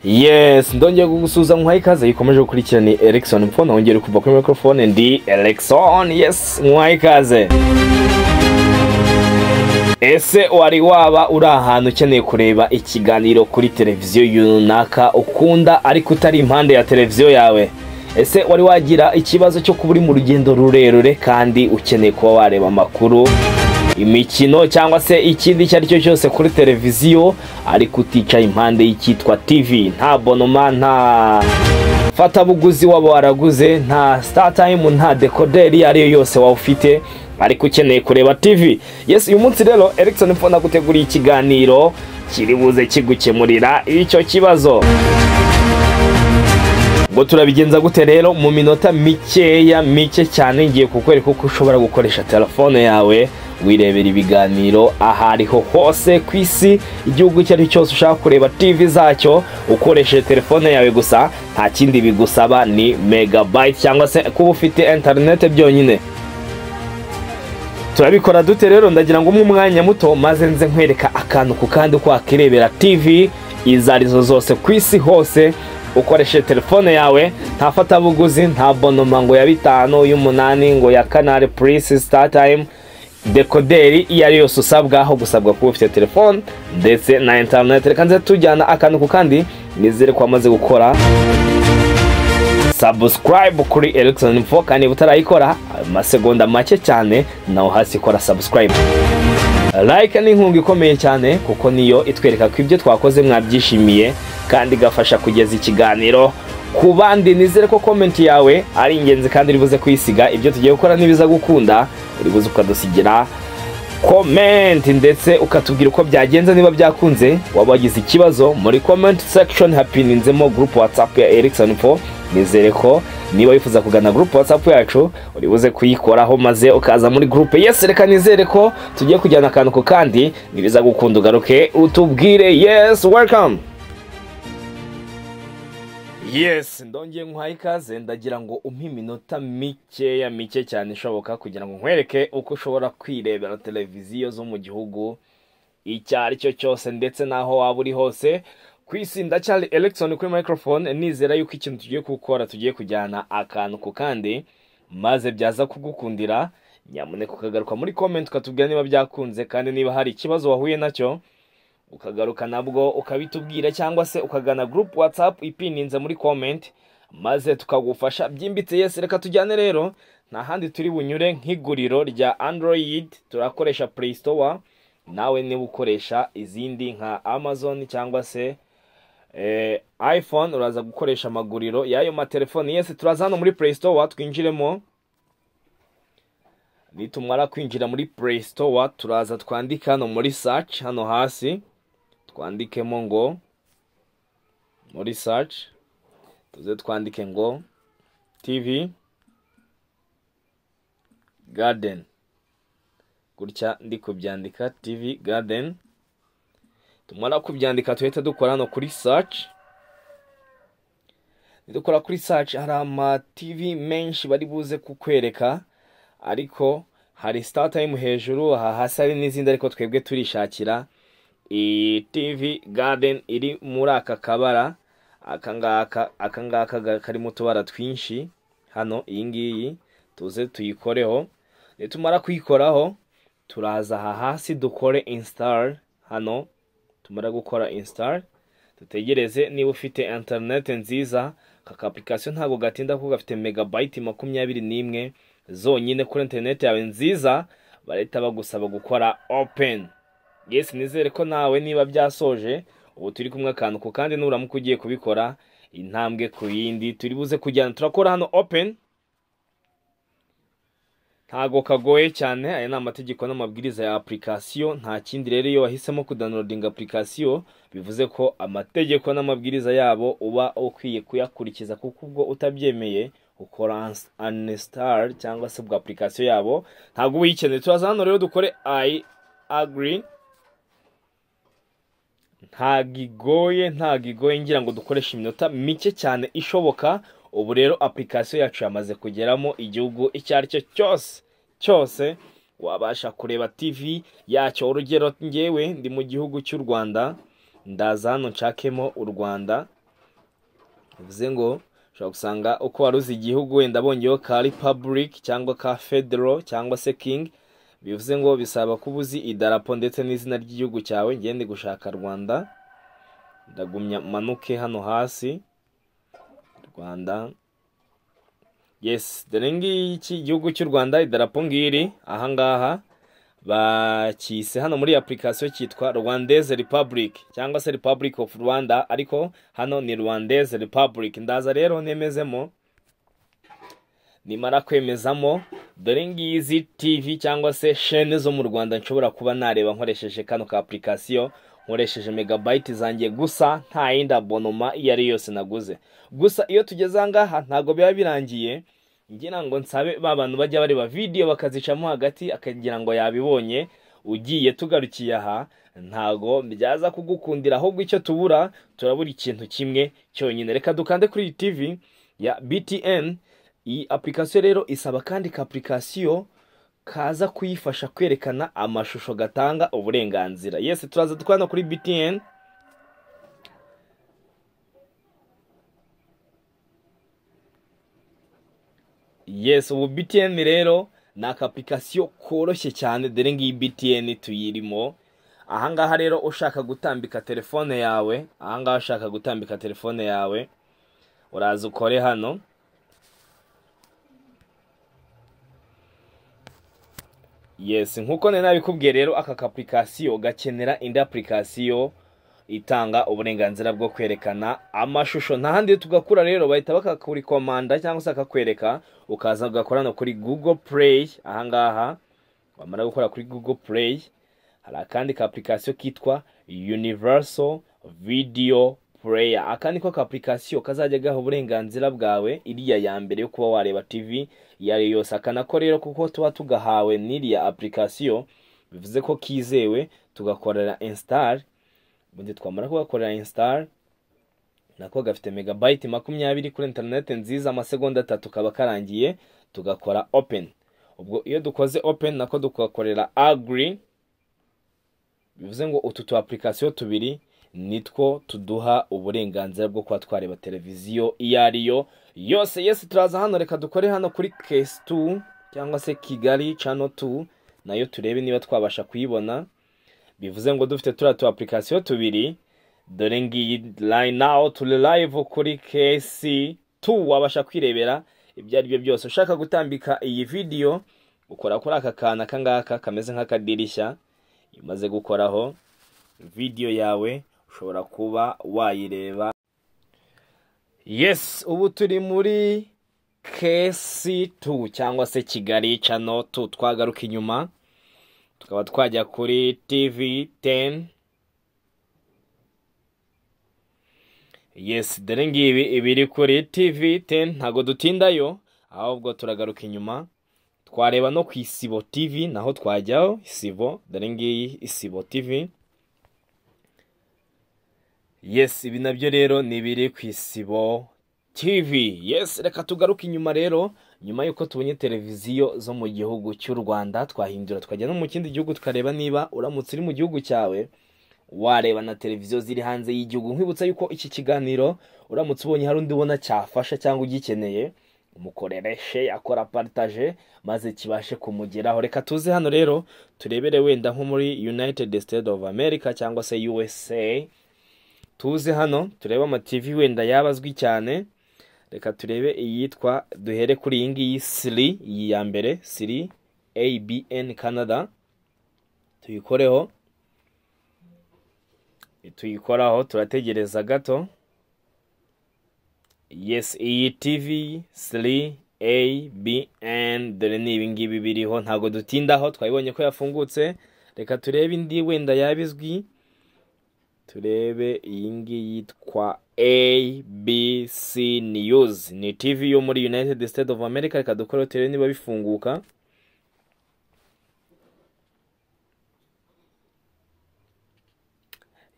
Yes, ndongeye kugusuza nkwaye ikaze ikomeje gukurikirana Erickson Info nongeye kuva kuri microphone ndi Erickson. Yes, nkwaye ikaze. Ese wari waba uri ahantu ukeneye kureba ikiganiro kuri televiziyo yunaka ukunda ariko utari impande ya televiziyo yawe? Ese wari wagira ikibazo cyo kuba uri mu rugendo rurerure kandi ukeneye kuba wareba amakuru, imikino cyangwa se ikindi cyari cyo cyose kuri televiziyo ariko uticaye impande y'ikitwa TV, nta bonoma, nta fatabuguzi waba waraguze, nta StarTime, nta decoder ariyo yose waba ufite ariko ukeneye kureba TV? Yes, uyu munsi rero Erickson Info naguteguriye ikiganiro kiri buze kigukemurira icyo kibazo. Ngo turabigenza gute rero? Mu minota mike cyane ngiye kukwereka uko ushobora gukoresha telefone yawe wirebera ibiganiro ahariho hose ku isi, igihugu cyari cyose ushaka kureba TV zacyo ukoresheje telefone yawe gusa, nta kindi bigusaba ni megabyte cyangwa se kuba ufite internet byonyine. Turabikora dute rero? Ndagira ngo umwanya muto maze nze nkwereka akantu ku kandi uko wakirebera TV izarizo zose ku isi hose ukoresheje telefone yawe, nta fatabuguzi, nta bonoma ngo ya 5, y'umunani, ngo ya Canal Plus, StarTime, decoder iyo yose usabwa, aho gusabwa kuba ufite telefone ndetse na internet. Reka nze tujyana akantu ku kandi, nizere ko amaze gukora subscribe kuri Erickson Info, kandi butarayikora amasegonda make cyane naho hasi kora subscribe. Like ni inkunga ikomeye cyane kuko niyo itwereka ko ibyo twakoze mwabyishimiye kandi gafasha kugeza ikiganiro ku bandi. Nizere ko comment yawe ari ingenzi kandi ribuze kuyisiga. Ibyo tugiye gukora nibiza gukunda ribuze ukadusigira comment ndetse ukatubwira uko byagenze, niba byakunze wabagize ikibazo muri comment section hapininzemo group WhatsApp ya Erickson Info. Nizere ko niba wifuza kugana group WhatsApp yacu uribuze kuyikoraho maze ukaza muri group. Yes, reka nizere ko tugiye kujyana akantu ko kandi nibiza gukunda ugaruke utubwire. Yes, welcome. Yes, ndongeye nkwaye ikaze. Ndagira ngo umpe iminota mike cyane ishoboka kugira ngo nkwereke uko ushobora kwirebera televiziyo zo mu gihugu icyari cyo cyose ndetse naho waba uri hose ku isi. Ndacyari Erickson kuri microphone, nizera yuko ikintu tugiye gukora tugiye kujyana akantu ku kandi maze byaza kugukundira. Nyamuneka ukagaruka muri comment ukatubwira niba byakunze, kandi niba hari ikibazo wahuye nacyo ukagaruka nabwo ukabitubwira, cyangwa se ukagana group WhatsApp ipininze muri comment maze tukagufasha byimbitse. Yes, reka tujyane rero. Nta handi turi bunyure nk'iguriro rya Android, turakoresha Play Store. Nawe niba ukoresha izindi nka Amazon cyangwa se iPhone uraza gukoresha amaguriro y'ayo matelefone. Yes, turaza hano muri Play Store, twinjiremo. Nitumara kwinjira muri Play Store turaza twandika hano muri search, hano hasi twandikemo ngo muri search tuze twandike ngo TV Garden. Gutya ndi kubyandika TV Garden. Tumara kubyandika tuhita dukora hano kuri search. Nidukora kuri search hari ama TV menshi bari buze kukwereka, ariko hari StarTime hejuru, hasi hari n'izindi ariko twebwe turishakira TV Garden iri muri aka kabara akangaka karimo tubara twinshi. Hano iyi ngiyi tuze tuyikoreho. Nitumara kuyikoraho turaza aha hasi dukore install. Hano tumara gukora install tutegereze. Niba ufite internet nziza, aka application ntago gatinda kuko gafite megabyte 21 zonyine kuri internet yawe nziza, bareta bagusaba gukora open. Yes, nizere ko nawe niba byasoje ubu turi kumwe akantu ko kandi nuramuka ugiye kubikora intambwe ku yindi turi buze kujyana. Turakora hano open, ntago kagoye cyane. Aya ni amategeko n'amabwiriza ya application, nta kindi rero. Iyo wahisemo kudownloading application bivuze ko amategeko n'amabwiriza yabo uba ukwiye kuyakurikiza, kuko ubwo utabyemeye ukora uninstall cyangwa se bwa application yabo ntago uyikeneye. Turaza hano rero dukore I agree. Ntagigoye ngira ngo dukoreshe iminota mike cyane ishoboka. Ubu rero application yacu yamaze kugeramo igihugu icyari cyo cyose wabasha kureba TV yacyo. Urugero ngewe ndi mu gihugu cy'u Rwanda, ndaza hano nshakemo u Rwanda. bivuze ngo ushobora gusanga uko waruzi igihugu wenda bongeyeho ka republic cyangwa ka federal cyangwa se king, bivuze ngo bisaba kuba uzi idarapo ndetse n'izina ry'igihugu cyawe. ngende gushaka Rwanda, ndagumya manuke hano hasi Rwanda. Yes, dore ngiki igihugu cy'u Rwanda, idarapo ngiri ahangaha bakise hano muri application cyitwa Rwandaise Republic cyangwa se Republic of Rwanda, ariko hano ni Rwandaise Republic. Ndaza rero nemezemo, nimara kwemezamo, dore ngizi TV cyangwa se chaîne zo mu Rwanda nshobora kuba nareba nkoresheje kano ka application, nkoresheje megabyte zanjye gusa, nta yindi abonoma iyo ari yose naguze. Gusa iyo tugeze ahangaha ntago biba birangiye, ngira ngo nsabe babantu bajya bareba video bakazicamo hagati akagira ngo yabibonye. Ugiye tugarukiye aha ntago byaza kugukundira, ahubwo icyo turabura ikintu kimwe cyonyine. Reka dukande kuri TV ya BTN. Iyi application rero isaba kandi ka application kaza kuyifasha kwerekana amashusho gatanga uburenganzira. Yes, turaza dukwana kuri BTN. Yes, ubu BTN rero ni aka application koroshye cyane, dore ngiyi BTN tuyirimo. Ahangaha rero ushaka gutambika telefone yawe, uraza ukore hano. Yes, nkuko nabikubwiye rero aka application gakenera indi application itanga uburenganzira bwo kwerekana amashusho. Nta handi tugakura rero, bahita bakakuri komanda cyangwa se akakwereka, ukaza ugakora no kuri Google Play. Ahangaha wamara gukora kuri Google Play, hari akandi ka application kitwa Universal Video Player. Akandi ko ka application kazajya gaha uburenganzira bwawe iriya ya mbere yo kuba wareba TV yari yose. Akanako rero kuko tuba tugahawe n'iriya application, bivuze ko kizewe, tugakorera install. Bundi twamara kugakorera install, nako gafite megabyte 20 kuri internet nziza, amasegonda 3 kaba karangiye. Tugakora open. Ubwo iyo dukoze open nako dukakorera agree, bivuze ngo utu tu application tubiri nitwo tuduha uburenganzira bwo kuba twareba televiziyo iyo ariyo yose. Yes, turaza hano, reka dukore hano kuri case 2 cyangwa se Kigali channel 2, nayo turebe niba twabasha kuyibona. Bivuze ngo dufite tu application tubiri, dore ngiyi line now turi live kuri case 2, wabasha kwirebera ibyo ari byo byose. Ushaka gutambika iyi video, ukora kuri aka kana kangaka kameze nk'akadirishya. Imaze gukoraho video yawe, ushobora kuba wayireba. Yes, ubu turi muri case 2 cyangwa se Kigali channel 2. Twagaruka inyuma tukaba twajya kuri TV 10. Yes, dore ngibi ibiri kuri TV 10, ntago dutindayo, ahubwo turagaruka inyuma twareba no ku Isibo TV, naho twajyaho Isibo. Dore ngiyi Isibo TV. Yes, ibi nabyo rero ni biri ku Isibo TV. Yes, reka tugaruke inyuma rero. Nyuma yuko tubonye televiziyo zo mu gihugu cy'u Rwanda, twahindura twajya no mu kindi gihugu tukareba niba uramutse uri mu gihugu cyawe wareba na televiziyo ziri hanze y'igihugu. Nkwibutsa yuko iki kiganiro uramutse ubonye hari undi ubona cyafasha cyangwa ugikeneye, umukorere share, akora partage, maze kibashe kumugeraho. Reka tuze hano rero turebere wenda nko muri United States of America cyangwa se USA. Tuze hano turebe ama TV wenda yabazwi cyane. Reka turebe iyitwa, duhere kuri iyi ngiyi Siri, iyi ya mbere Siri ABN Canada. Tuyikoraho turategereza gato. Yes, iyi TV Siri ABN, dore ni ibingibi biriho, ntago dutindaho, twabibonye ko yafungutse. Reka turebe indi wenda yabizwi. Turebe iyi ngiyi yitwa ABC News, ni TV yo muri United States of America. Reka dukore turebe niba bifunguka.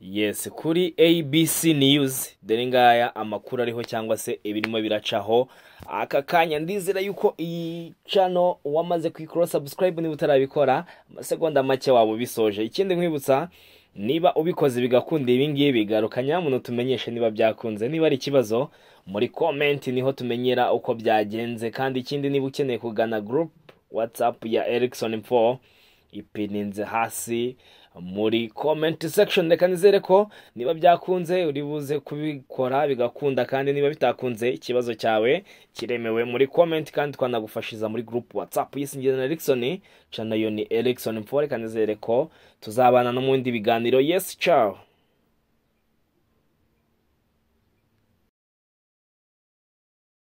Yes, kuri ABC News, dore ngaya amakuru ariho cyangwa se ibirimo biracaho aka kanya. Ndizera yuko iyi channel wamaze kuyikora subscribe niba utarabikora, amasegonda make wabo bisoje. Ikindi nkwibutsa, niba ubikoze bigakunda ibingibi garuka nyamuntu tumenyeshe niba byakunze. Niba ari ikibazo muri comment niho tumenyera uko byagenze. Kandi ikindi niba ukeneye kugana group WhatsApp ya Erikson Info ipininze hasi muri comment section. Reka nizere ko niba byakunze uri buze kubikora bigakunda, kandi niba bitakunze ikibazo cyawe kiremewe muri comment, kandi twanagufashiza muri group WhatsApp y'Isingizwe na Erikson channel yo ni Erikson Info. Reka nizere ko tuzabana no mu bindi biganiro. Yes, ciao.